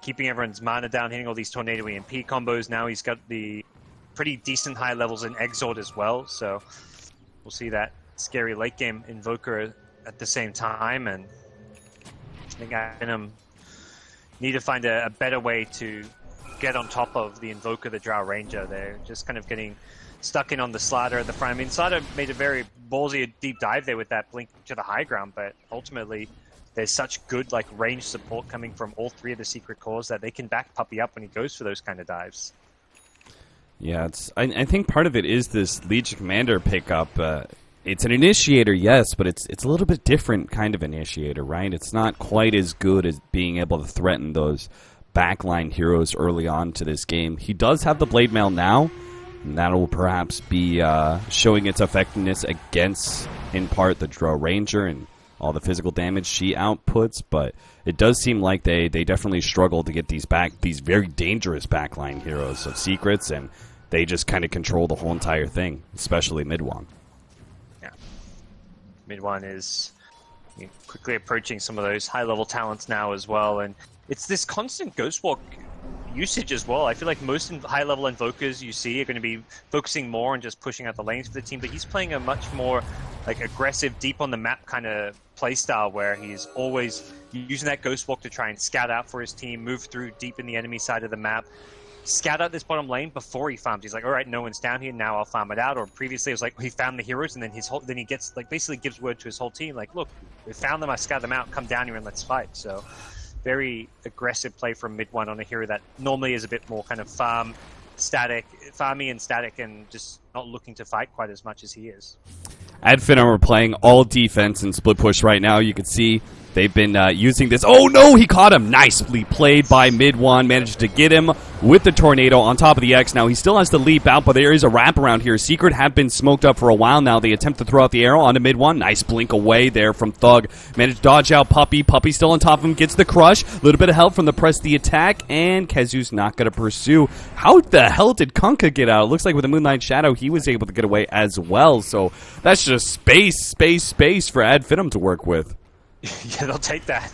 keeping everyone's mana down, hitting all these Tornado EMP combos. Now he's got the pretty decent high levels in Exort as well, so we'll see that scary late game Invoker at the same time. And I think Venom need to find a better way to get on top of the Invoker, the Drow Ranger. They're just kind of getting stuck in on the Slider at the front. I mean, Slider made a very ballsy deep dive there with that Blink to the high ground, but ultimately there's such good like range support coming from all 3 of the Secret cores that they can back Puppy up when he goes for those kind of dives. Yeah, I think part of it is this Legion Commander pickup. It's an initiator, yes, but it's a little bit different kind of initiator, right? It's not quite as good as being able to threaten those backline heroes early on to this game. He does have the Blade Mail now, and that will perhaps be showing its effectiveness against, in part, the Drow Ranger and all the physical damage she outputs, but it does seem like they definitely struggle to get these very dangerous backline heroes of Secrets, and they just kind of control the whole entire thing, especially Midwan. Yeah. Midwan is quickly approaching some of those high-level talents now as well. And it's this constant Ghost Walk usage as well. I feel like most high-level invokers you see are going to be focusing more on just pushing out the lanes for the team, but he's playing a much more like aggressive, deep on the map kind of playstyle where he's always using that Ghost Walk to try and scout out for his team, move through deep in the enemy side of the map, scout out this bottom lane before he farms. He's like, all right, no one's down here, now I'll farm it out. Or previously it was like he found the heroes and then then he gets like basically gives word to his whole team like, look, we found them, I scouted them out, come down here and let's fight. So very aggressive play from mid one on a hero that normally is a bit more kind of farmy and static and just not looking to fight quite as much as he is. Finem are playing all defense and split push right now. You can see they've been using this. Oh no, he caught him. Nicely played by mid one. Managed to get him with the tornado on top of the X. Now he still has to leap out, but there is a wraparound here. Secret have been smoked up for a while now. They attempt to throw out the arrow onto mid one. Nice blink away there from Thug. Managed to dodge out Puppey. Puppey still on top of him. Gets the crush. A little bit of help from the press the attack, and Kezu's not going to pursue. How the hell did Kunkka get out? It looks like with the Moonlight Shadow, he was able to get away as well. So that's just space for Finem to work with. Yeah, they'll take that.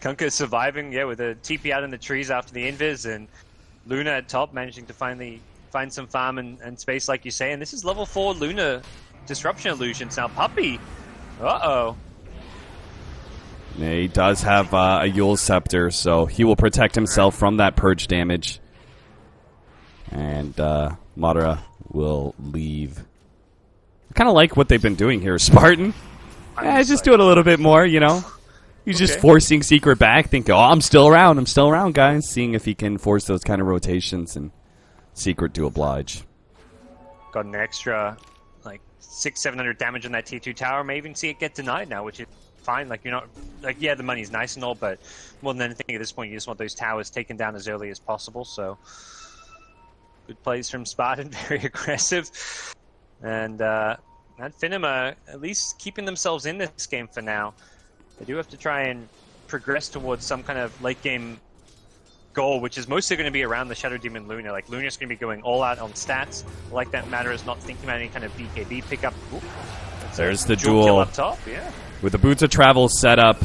Kunkka surviving, with a TP out in the trees after the invis, and Luna at top managing to finally find some farm and space, like you say. And this is level 4 Luna disruption illusions. Now Puppey, Yeah, he does have a Yule Scepter, so he will protect himself from that purge damage. And Madara will leave. I kind of like what they've been doing here, Spartan. Yeah, just do it a little bit more, you know. He's just forcing Secret back, thinking, I'm still around, guys. Seeing if he can force those kind of rotations, and Secret to oblige. Got an extra, 600-700 damage on that T2 tower. May even see it get denied now, which is fine. Like, you're not, the money's nice and all, but more than anything at this point, you just want those towers taken down as early as possible. So, good plays from Spartan, very aggressive. And, Finem are at least keeping themselves in this game for now. They do have to try and progress towards some kind of late game goal, which is mostly going to be around the Shadow Demon Luna. Like, Luna's going to be going all out on stats. Like that matter is not thinking about any kind of BKB pickup. There's the duel kill up top, with the Boots of Travel set up.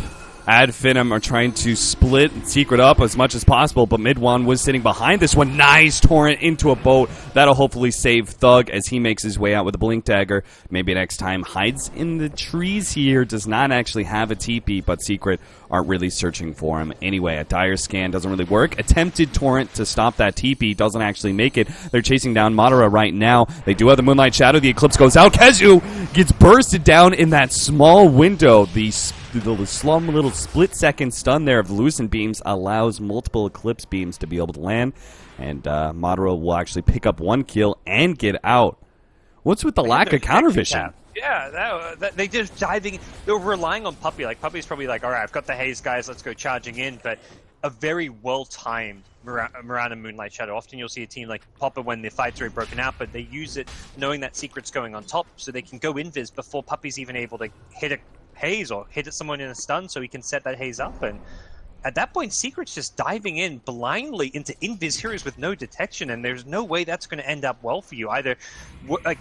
Finem are trying to split Secret up as much as possible, but mid one was sitting behind this one. Nice torrent into a boat. That'll hopefully save Thug as he makes his way out with a Blink Dagger. Maybe next time hides in the trees here. Does not actually have a TP, but Secret aren't really searching for him. Anyway, a Dire Scan doesn't really work. Attempted torrent to stop that TP. Doesn't actually make it. They're chasing down Madara right now. They do have the Moonlight Shadow. The Eclipse goes out. Kezu gets bursted down in that small window. The slum little split-second stun there of Lucent Beams allows multiple Eclipse Beams to be able to land, and Madara will actually pick up one kill and get out. What's with the lack of counter vision? Yeah, they just diving. They were relying on Puppey. Like, Puppey's probably like, all right, I've got the haze, guys, let's go charging in. But a very well-timed Mirana Moonlight Shadow. Often you'll see a team like Popper when the fight's already broken out, but they use it knowing that Secret's going on top, so they can go invis before Puppey's even able to hit a haze or hit at someone in a stun, so he can set that haze up. And at that point, Secret's just diving in blindly into invis heroes with no detection, and there's no way that's going to end up well for you. Either,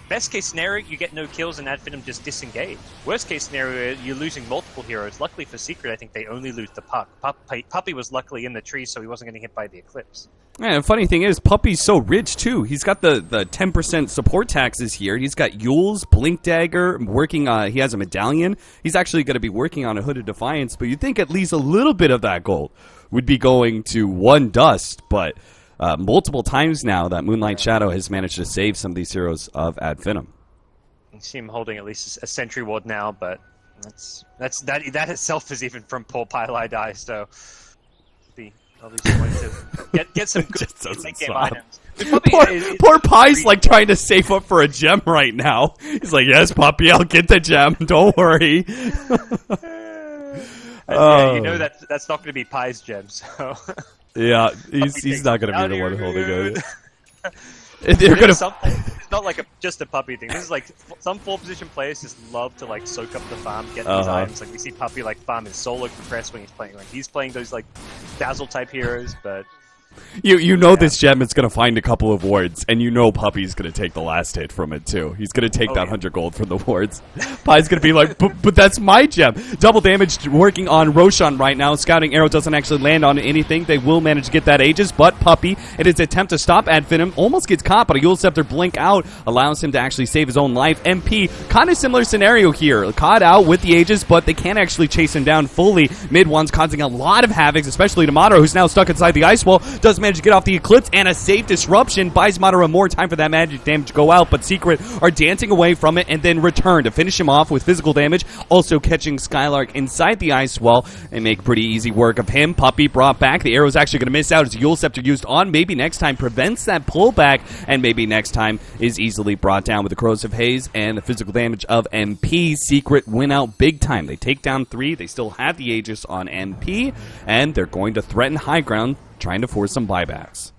best case scenario, you get no kills and Finem just disengage. Worst case scenario, you're losing multiple heroes. Luckily for Secret, I think they only lose the Puck. Puppey was luckily in the tree, so he wasn't getting hit by the Eclipse. Yeah, the funny thing is, Puppey's so rich, too. He's got the 10% support taxes here. He's got Yule's, Blink Dagger, working on, he has a medallion. He's actually going to be working on a Hooded Defiance, but you'd think at least a little bit of that gold would be going to one dust, but multiple times now that Moonlight Shadow has managed to save some of these heroes of Finem. You see him holding at least a sentry ward now, but that itself is even from poor Pile Die, so obviously want to get some good late-game items. Poor Pie's like trying to save up for a gem right now. He's like, yes, Puppey, I'll get the gem. Don't worry. Yeah, you know that's not going to be Pie's gem, so... Yeah, he's not going to be the one holding it. It's not like just a Puppey thing. This is like some 4-position players just love to like soak up the farm, get these items. Like we see Puppey like farm his solo compress when he's playing. Like he's playing those like dazzle type heroes, but You know this gem is going to find a couple of wards, and you know Puppy's going to take the last hit from it, too. He's going to take that 100 gold from the wards. Pie's going to be like, but that's my gem. Double damage working on Roshan right now. Scouting arrow doesn't actually land on anything. They will manage to get that Aegis, but Puppy, in his attempt to stop Finem, almost gets caught, but a Yule Scepter blink out allows him to actually save his own life. MP, kind of similar scenario here. Caught out with the Aegis, but they can't actually chase him down fully. Mid one's causing a lot of havoc, especially to Madara, who's now stuck inside the ice wall. Does manage to get off the Eclipse, and a safe disruption buys Madara more time for that magic damage to go out, but Secret are dancing away from it and then return to finish him off with physical damage, also catching Skylark inside the ice wall and make pretty easy work of him. Puppy brought back. The arrow's actually going to miss out as Yule Scepter used on. Maybe next time prevents that pullback, and maybe next time is easily brought down with the Corrosive Haze and the physical damage of MP. Secret win out big time. They take down 3. They still have the Aegis on MP, and they're going to threaten high ground, trying to force some buybacks.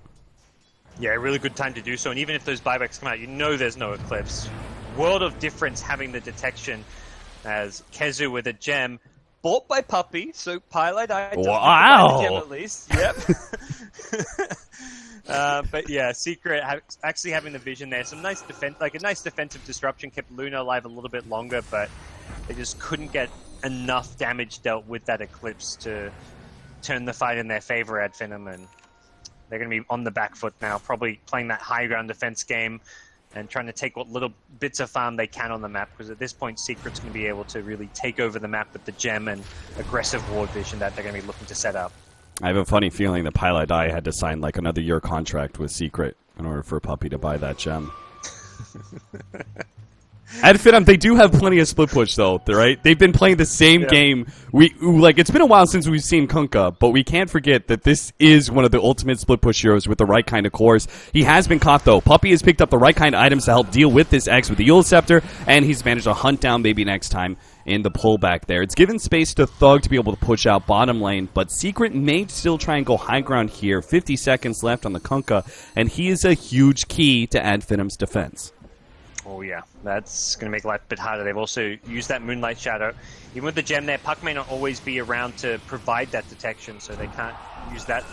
Yeah, a really good time to do so, and even if those buybacks come out, you know there's no Eclipse. World of difference having the detection as Kezu with a gem bought by Puppy, so Pilot I wow. The gem at least. Yep. But yeah, Secret actually having the vision there. Some nice defense, like a nice defensive disruption, kept Luna alive a little bit longer, but they just couldn't get enough damage dealt with that Eclipse to turn the fight in their favor at Finem, and they're going to be on the back foot now, probably playing that high ground defense game and trying to take what little bits of farm they can on the map, because at this point Secret's going to be able to really take over the map with the gem and aggressive ward vision that they're going to be looking to set up. I have a funny feeling that Pilot I had to sign like another year contract with Secret in order for Puppy to buy that gem. At Finem, they do have plenty of split push, though, right? They've been playing the same game. It's been a while since we've seen Kunkka, but we can't forget that this is one of the ultimate split push heroes with the right kind of cores. He has been caught, though. Puppy has picked up the right kind of items to help deal with this X with the Yule Scepter, and he's managed to hunt down maybe next time in the pullback there. It's given space to Thug to be able to push out bottom lane, but Secret may still try and go high ground here. 50 seconds left on the Kunkka, and he is a huge key to Ad Finem's defense. Oh yeah, that's going to make life a bit harder. They've also used that Moonlight Shadow. Even with the gem there, Puck may not always be around to provide that detection, so they can't use that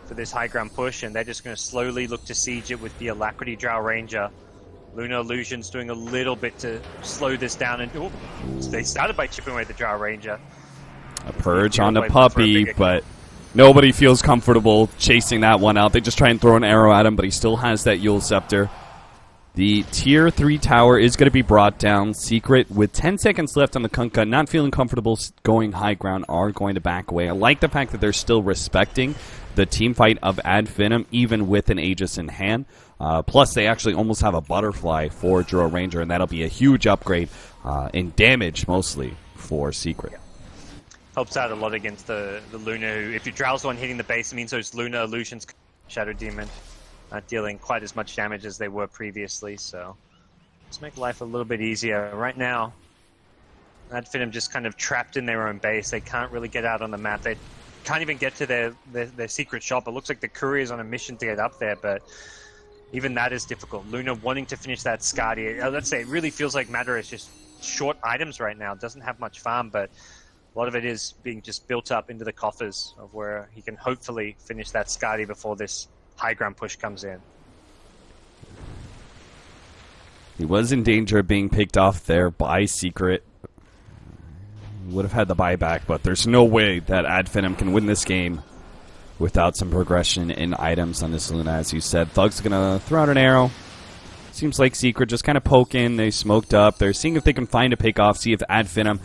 for this high ground push, and they're just going to slowly look to siege it with the Alacrity Drow Ranger. Lunar Illusion's doing a little bit to slow this down, and they started by chipping away the Drow Ranger. A purge on the Puppy, but nobody feels comfortable chasing that one out. They just try and throw an arrow at him, but he still has that Yule Scepter. The Tier 3 tower is going to be brought down. Secret, with 10 seconds left on the Kunkka, not feeling comfortable going high ground, are going to back away. I like the fact that they're still respecting the team fight of Ad Finem, even with an Aegis in hand. Plus, they actually almost have a Butterfly for Drow Ranger, and that'll be a huge upgrade in damage, mostly, for Secret. Helps out a lot against the Luna, who, if you Drow's one hitting the base, it means those Luna Illusions, Shadow Demon, not dealing quite as much damage as they were previously, so let's make life a little bit easier. Right now, Ad Finem just kind of trapped in their own base. They can't really get out on the map. They can't even get to their secret shop. It looks like the courier's on a mission to get up there, but even that is difficult. Luna wanting to finish that Skadi. Let's say it really feels like Madara is just short items right now. Doesn't have much farm, but a lot of it is being just built up into the coffers of where he can hopefully finish that Skadi before this high ground push comes in. He was in danger of being picked off there by Secret. Would have had the buyback, but there's no way that Ad Finem can win this game without some progression in items on this Luna, as you said. Thug's going to throw out an arrow. Seems like Secret just kind of poking. They smoked up. They're seeing if they can find a pick off, see if Ad Finem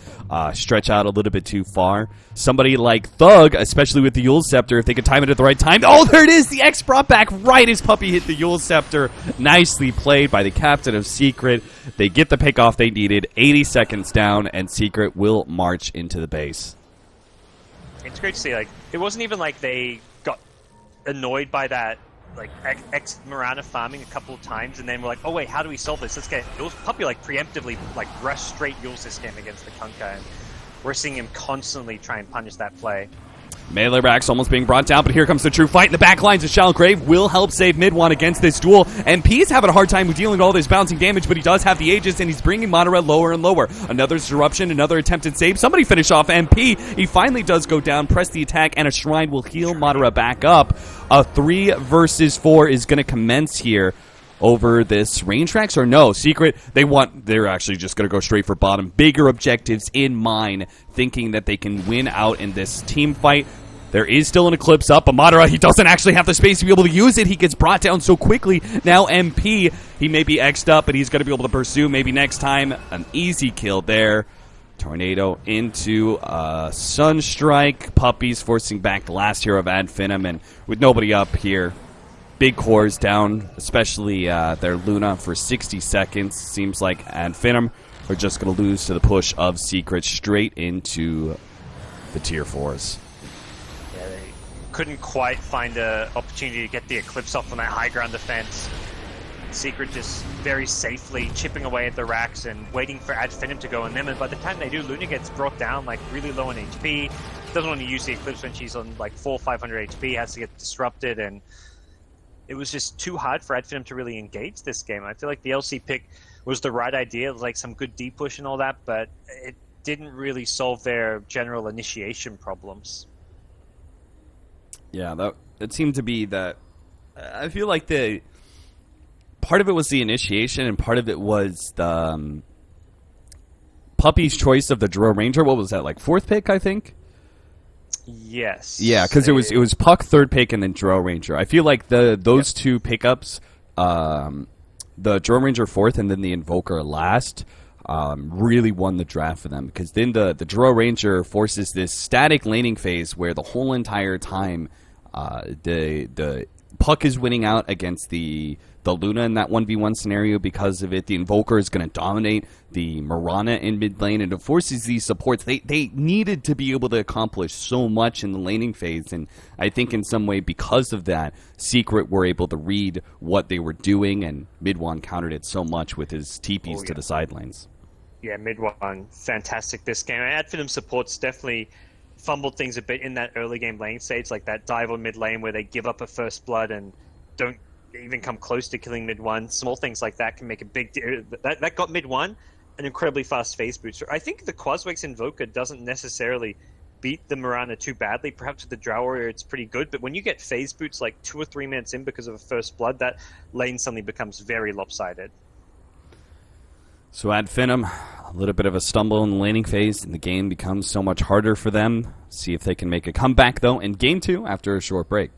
stretch out a little bit too far. Somebody like Thug, especially with the Yule Scepter, if they could time it at the right time. Oh, there it is! The X brought back right as Puppy hit the Yule Scepter. Nicely played by the captain of Secret. They get the pick off they needed. 80 seconds down, and Secret will march into the base. It's great to see. Like, it wasn't even like they got annoyed by that X Mirana farming a couple of times, and then we're like, oh wait, how do we solve this? Let's get Puppy preemptively rush straight Yule system against the Kunkka, and we're seeing him constantly try and punish that play. Melee Rack's almost being brought down, but here comes the true fight. In the back lines of Shallow Grave will help save mid one against this duel. MP is having a hard time with dealing with all this bouncing damage, but he does have the Aegis, and he's bringing Madara lower and lower. Another disruption, another attempted save. Somebody finish off MP. He finally does go down, press the attack, and a Shrine will heal Madara back up. a 3 versus 4 is going to commence here over this range tracks, or no? Secret, they're actually just going to go straight for bottom. Bigger objectives in mind, thinking that they can win out in this team fight. There is still an Eclipse up. Amadara, he doesn't actually have the space to be able to use it. He gets brought down so quickly. Now MP, he may be X'd up, but he's going to be able to pursue. Maybe next time, an easy kill there. Tornado into Sunstrike. Puppies forcing back the last hero of Ad Finem, and with nobody up here, big cores down, especially their Luna for 60 seconds. Seems like Ad Finem are just going to lose to the push of Secret straight into the tier 4s. Couldn't quite find an opportunity to get the Eclipse off on that high ground defense. Secret just very safely chipping away at the racks and waiting for Ad Finem to go on them. And by the time they do, Luna gets brought down like really low on HP. Doesn't want to use the Eclipse when she's on like 400-500 HP. Has to get disrupted, and it was just too hard for Ad Finem to really engage this game. I feel like the LC pick was the right idea. It was like some good deep push and all that, but it didn't really solve their general initiation problems. Yeah, it seemed to be that. I feel like part of it was the initiation, and part of it was the Puppy's choice of the Drill Ranger. What was that, like 4th pick, I think? Yes. Yeah, because it was Puck 3rd pick and then Drill Ranger. I feel like those two pickups, the Drill Ranger 4th and then the Invoker last, really won the draft for them, because then the Drill Ranger forces this static laning phase where the whole entire time the Puck is winning out against the Luna in that 1v1 scenario. Because of it, the Invoker is going to dominate the Mirana in mid lane, and it forces these supports. They needed to be able to accomplish so much in the laning phase, and I think in some way because of that, Secret were able to read what they were doing, and Midwan countered it so much with his TPs to the side lanes. Yeah, Midwan, fantastic this game. Ad Finem supports definitely fumbled things a bit in that early game lane stage, like that dive on mid lane where they give up a first blood and don't even come close to killing mid one. Small things like that can make a big that got mid one an incredibly fast phase booster. I think the Quaswex Invoker doesn't necessarily beat the Mirana too badly. Perhaps with the Drow Warrior it's pretty good, but when you get phase boots like 2 or 3 minutes in because of a first blood, that lane suddenly becomes very lopsided. So Ad Finem, a little bit of a stumble in the laning phase, and the game becomes so much harder for them. See if they can make a comeback, though, in Game 2 after a short break.